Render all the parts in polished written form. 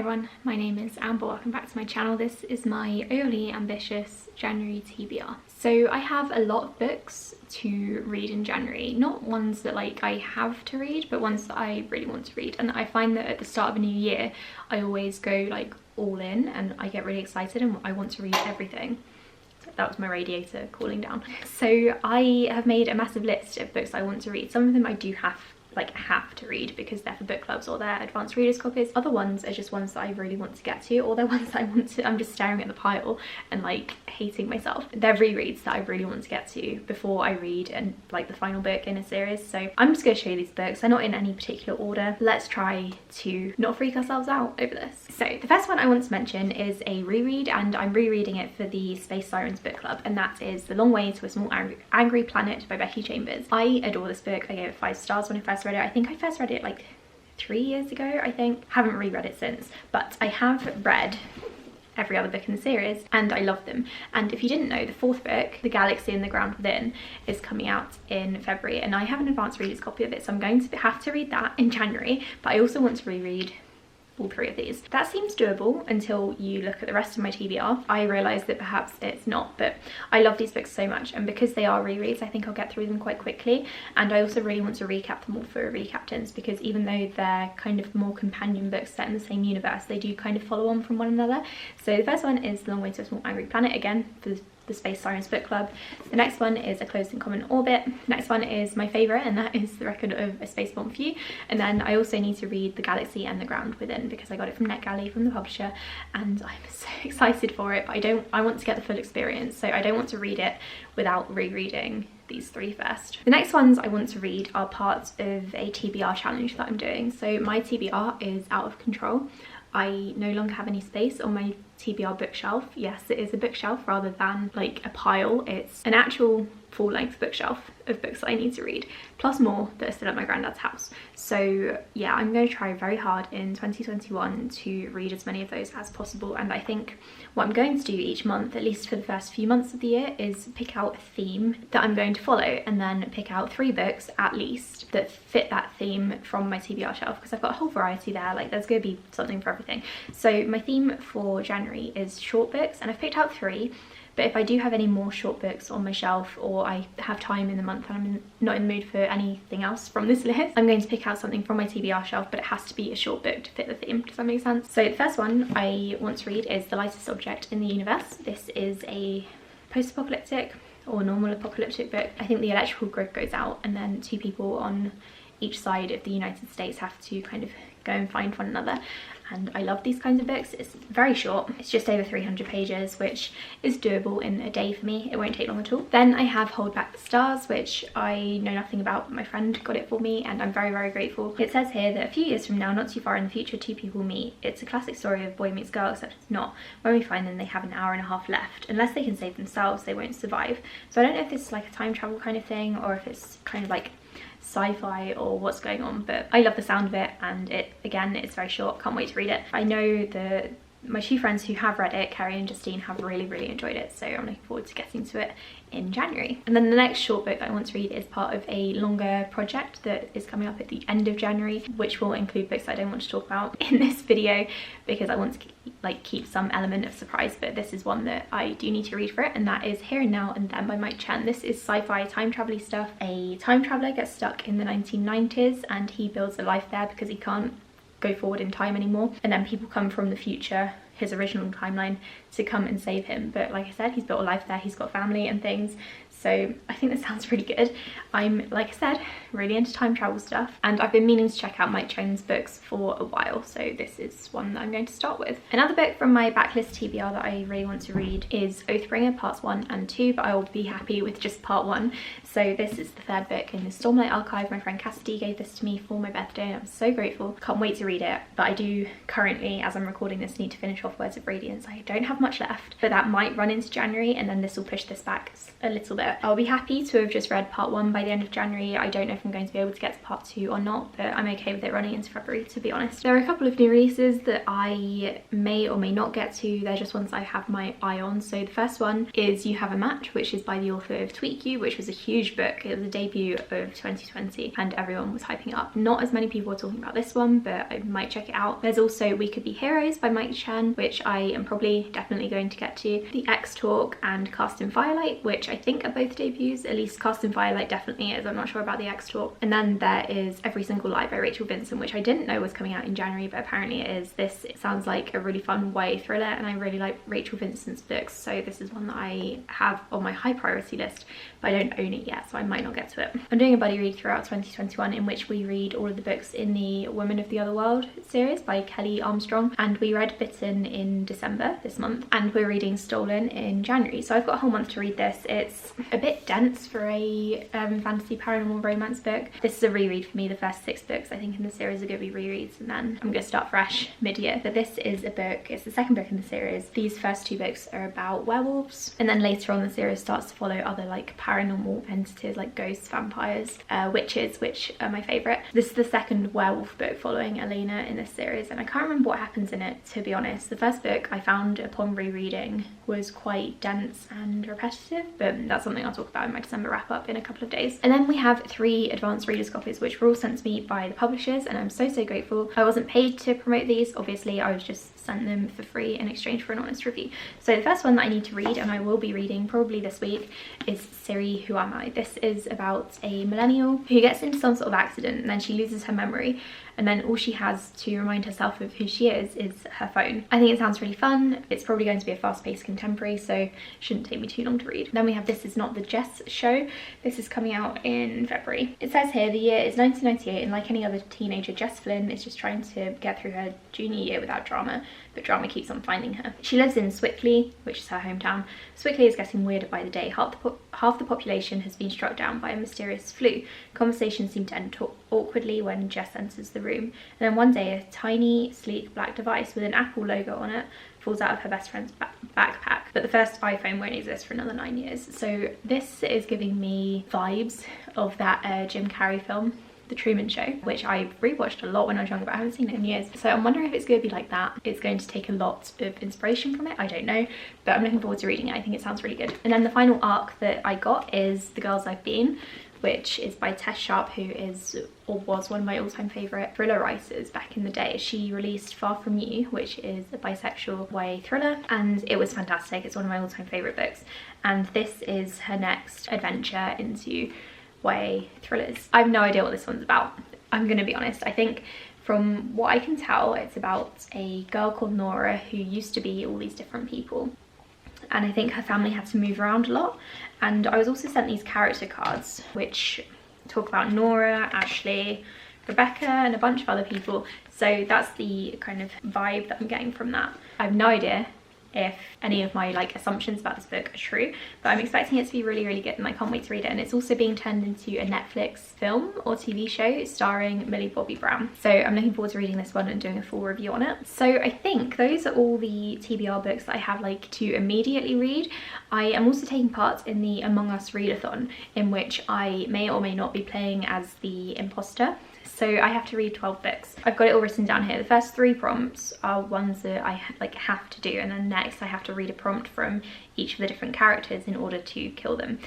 everyone, my name is Amber, welcome back to my channel. This is my overly ambitious January TBR. So I have a lot of books to read in January, not ones that like I have to read, but ones that I really want to read. And I find that at the start of a new year, I always go like all in and I get really excited and I want to read everything. That was my radiator cooling down. So I have made a massive list of books I want to read. Some of them I do have to read because they're for book clubs or they're advanced readers copies. Other ones are just ones that I really want to get to, or they're ones that I'm just staring at the pile and like hating myself. They're rereads that I really want to get to before I read and like the final book in a series. So I'm just going to show you these books. They're not in any particular order. Let's try to not freak ourselves out over this. So the first one I want to mention is a reread, and I'm rereading it for the Space Sirens book club, and that is The Long Way to a Small Angry Planet by Becky Chambers. I adore this book. I gave it 5 stars when I first read it. I think I first read it like 3 years ago, I think. Haven't reread it since, but I have read every other book in the series and I love them. And if you didn't know, the 4th book, The Galaxy and the Ground Within, is coming out in February, and I have an advanced readers copy of it, so I'm going to have to read that in January. But I also want to reread all 3 of these. That seems doable until you look at the rest of my TBR. I realise that perhaps it's not, but I love these books so much, and because they are rereads, I think I'll get through them quite quickly. And I also really want to recap them all for Recaptains, because even though they're kind of more companion books set in the same universe, they do kind of follow on from one another. So the first one is The Long Way to a Small Angry Planet, again for the Space Sirens book club. The next one is A Closed and Common Orbit. Next one is my favourite, and that is The Record of a Spaceborne Few. And then I also need to read The Galaxy and the Ground Within because I got it from NetGalley, from the publisher, and I'm so excited for it, but I want to get the full experience, so I don't want to read it without rereading these 3 first. The next ones I want to read are parts of a TBR challenge that I'm doing. So my TBR is out of control. I no longer have any space on my TBR bookshelf. Yes, it is a bookshelf rather than like a pile. It's an actual full-length bookshelf of books that I need to read, plus more that are still at my granddad's house. So yeah, I'm going to try very hard in 2021 to read as many of those as possible. And I think what I'm going to do each month, at least for the first few months of the year, is pick out a theme that I'm going to follow, and then pick out 3 books at least that fit that theme from my TBR shelf, because I've got a whole variety there. Like there's going to be something for everything. So my theme for January is short books, and I've picked out 3. But if I do have any more short books on my shelf, or I have time in the month and I'm not in the mood for anything else from this list, I'm going to pick out something from my TBR shelf, but it has to be a short book to fit the theme. Does that make sense? So the first one I want to read is The Lightest Object in the Universe. This is a post-apocalyptic or normal apocalyptic book. I think the electrical grid goes out and then 2 people on each side of the United States have to kind of go and find one another. And I love these kinds of books. It's very short. It's just over 300 pages, which is doable in a day for me. It won't take long at all. Then I have Hold Back the Stars, which I know nothing about. My friend got it for me and I'm very, very grateful. It says here that a few years from now, not too far in the future, 2 people meet. It's a classic story of boy meets girl, except it's not. When we find them, they have an hour and a half left. Unless they can save themselves, they won't survive. So I don't know if this is like a time travel kind of thing, or if it's kind of like sci-fi or what's going on, but I love the sound of it, and it's very short. Can't wait to read it. I know that my 2 friends who have read it, Carrie and Justine, have really enjoyed it, so I'm looking forward to getting to it in January. And then the next short book that I want to read is part of a longer project that is coming up at the end of January, which will include books I don't want to talk about in this video because I want to keep some element of surprise, but this is one that I do need to read for it, and that is Here and Now and Then by Mike Chen. This is sci-fi time travel stuff. A time traveller gets stuck in the 1990s and he builds a life there because he can't go forward in time anymore, and then people come from the future, his original timeline, to come and save him. But like I said, he's built a life there, he's got family and things, so I think this sounds really good. I'm, like I said, really into time travel stuff, and I've been meaning to check out Mike Chen's books for a while, so this is one that I'm going to start with. Another book from my backlist TBR that I really want to read is Oathbringer parts 1 and 2, but I will be happy with just part 1. So this is the 3rd book in the Stormlight Archive. My friend Cassidy gave this to me for my birthday and I'm so grateful. Can't wait to read it, but I do currently, as I'm recording this, need to finish off Words of Radiance. I don't have much left, but that might run into January, and then this will push this back a little bit. but I'll be happy to have just read part 1 by the end of January. I don't know if I'm going to be able to get to part 2 or not, but I'm okay with it running into February, to be honest. There are a couple of new releases that I may or may not get to. They're just ones I have my eye on. So the first one is You Have a Match, which is by the author of Tweak You, which was a huge book. It was a debut of 2020 and everyone was hyping it up. Not as many people were talking about this one, but I might check it out. There's also We Could Be Heroes by Mike Chan, which I am probably definitely going to get to. The X Talk and Cast in Firelight, which I think are both debuts. At least Cast in Firelight definitely is. I'm not sure about the X Talk. And then there is Every Single Lie by Rachel Vincent, which I didn't know was coming out in January, but apparently it is. It sounds like a really fun YA thriller, and I really like Rachel Vincent's books, so this is one that I have on my high priority list, but I don't own it yet, so I might not get to it. I'm doing a buddy read throughout 2021 in which we read all of the books in the Women of the Other World series by Kelly Armstrong, and we read Bitten in December this month, and we're reading Stolen in January, so I've got a whole month to read this. It's a bit dense for a fantasy paranormal romance book. This is a reread for me. The first 6 books I think in the series are going to be rereads, and then I'm going to start fresh mid-year. But this is a book, it's the second book in the series. These first 2 books are about werewolves, and then later on the series starts to follow other like paranormal entities like ghosts, vampires, witches, which are my favourite. This is the second werewolf book following Elena in this series, and I can't remember what happens in it, to be honest. The first book I found upon rereading was quite dense and repetitive, but that's something I'll talk about in my December wrap up in a couple of days. And then we have 3 advanced readers copies which were all sent to me by the publishers, and I'm so grateful. I wasn't paid to promote these, obviously. I was just sent them for free in exchange for an honest review. So the first one that I need to read, and I will be reading probably this week, is Siri, Who Am I? This is about a millennial who gets into some sort of accident and then she loses her memory, and then all she has to remind herself of who she is her phone. I think it sounds really fun. It's probably going to be a fast-paced contemporary, so it shouldn't take me too long to read. Then we have This Is Not the Jess Show. This is coming out in February. It says here the year is 1998, and like any other teenager, Jess Flynn is just trying to get through her junior year without drama, but drama keeps on finding her. She lives in Swickley, which is her hometown. Swickley is getting weirder by the day. Half the population has been struck down by a mysterious flu. Conversations seem to end awkwardly when Jess enters the room, and then one day a tiny, sleek black device with an Apple logo on it falls out of her best friend's backpack. But the first iPhone won't exist for another 9 years. So this is giving me vibes of that Jim Carrey film, The Truman Show, which I rewatched a lot when I was younger, but I haven't seen it in years. So I'm wondering if it's going to be like that. It's going to take a lot of inspiration from it, I don't know, but I'm looking forward to reading it. I think it sounds really good. And then the final arc that I got is The Girls I've Been, which is by Tess Sharp, who is or was one of my all-time favourite thriller writers back in the day. She released Far From You, which is a bisexual YA thriller, and it was fantastic. It's one of my all-time favourite books, and this is her next adventure into YA thrillers. I have no idea what this one's about, I'm gonna be honest. I think from what I can tell, it's about a girl called Nora who used to be all these different people, and I think her family had to move around a lot. And I was also sent these character cards which talk about Nora, Ashley, Rebecca, and a bunch of other people. So that's the kind of vibe that I'm getting from that. I have no idea if any of my like assumptions about this book are true, but I'm expecting it to be really, really good, and I can't wait to read it. And it's also being turned into a Netflix film or TV show starring Millie Bobby Brown, so I'm looking forward to reading this one and doing a full review on it. So I think those are all the TBR books that I have like to immediately read. I am also taking part in the Among Us readathon, in which I may or may not be playing as the imposter. So I have to read 12 books. I've got it all written down here. The first 3 prompts are ones that I like have to do, and then next I have to read a prompt from each of the different characters in order to kill them.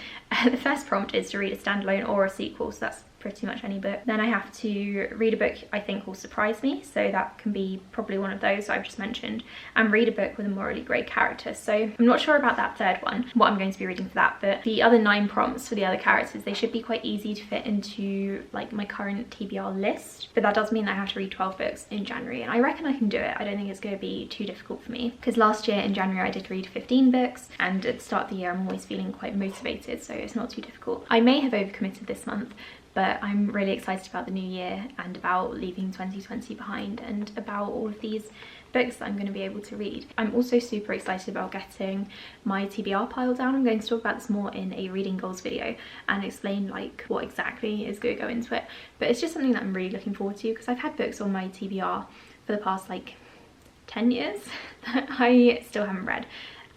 The first prompt is to read a standalone or a sequel, so that's pretty much any book. Then I have to read a book I think will surprise me, so that can be probably one of those I've just mentioned, and read a book with a morally grey character. So I'm not sure about that third one, what I'm going to be reading for that, but the other 9 prompts for the other characters, they should be quite easy to fit into like my current TBR list. But that does mean that I have to read 12 books in January, and I reckon I can do it. I don't think it's going to be too difficult for me, because last year in January I did read 15 books, and at the start of the year I'm always feeling quite motivated, so it's not too difficult. I may have overcommitted this month, but I'm really excited about the new year and about leaving 2020 behind and about all of these books that I'm going to be able to read. I'm also super excited about getting my TBR pile down. I'm going to talk about this more in a reading goals video and explain like what exactly is going to go into it, but it's just something that I'm really looking forward to, because I've had books on my TBR for the past like 10 years that I still haven't read.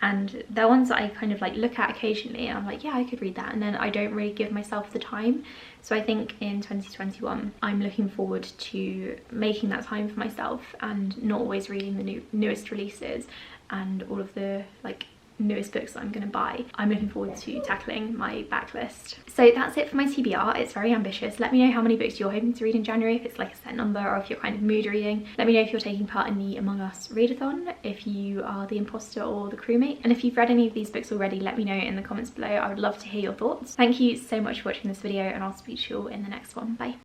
and they're ones that I kind of like look at occasionally and I'm like, yeah, I could read that, and then I don't really give myself the time. So I think in 2021 I'm looking forward to making that time for myself and not always reading the newest releases and all of the like newest books that I'm going to buy. I'm looking forward to tackling my backlist. So that's it for my TBR. It's very ambitious. Let me know how many books you're hoping to read in January, if it's like a set number or if you're kind of mood reading. Let me know if you're taking part in the Among Us readathon, if you are the imposter or the crewmate, and if you've read any of these books already, let me know in the comments below. I would love to hear your thoughts. Thank you so much for watching this video, and I'll speak to you all in the next one. Bye.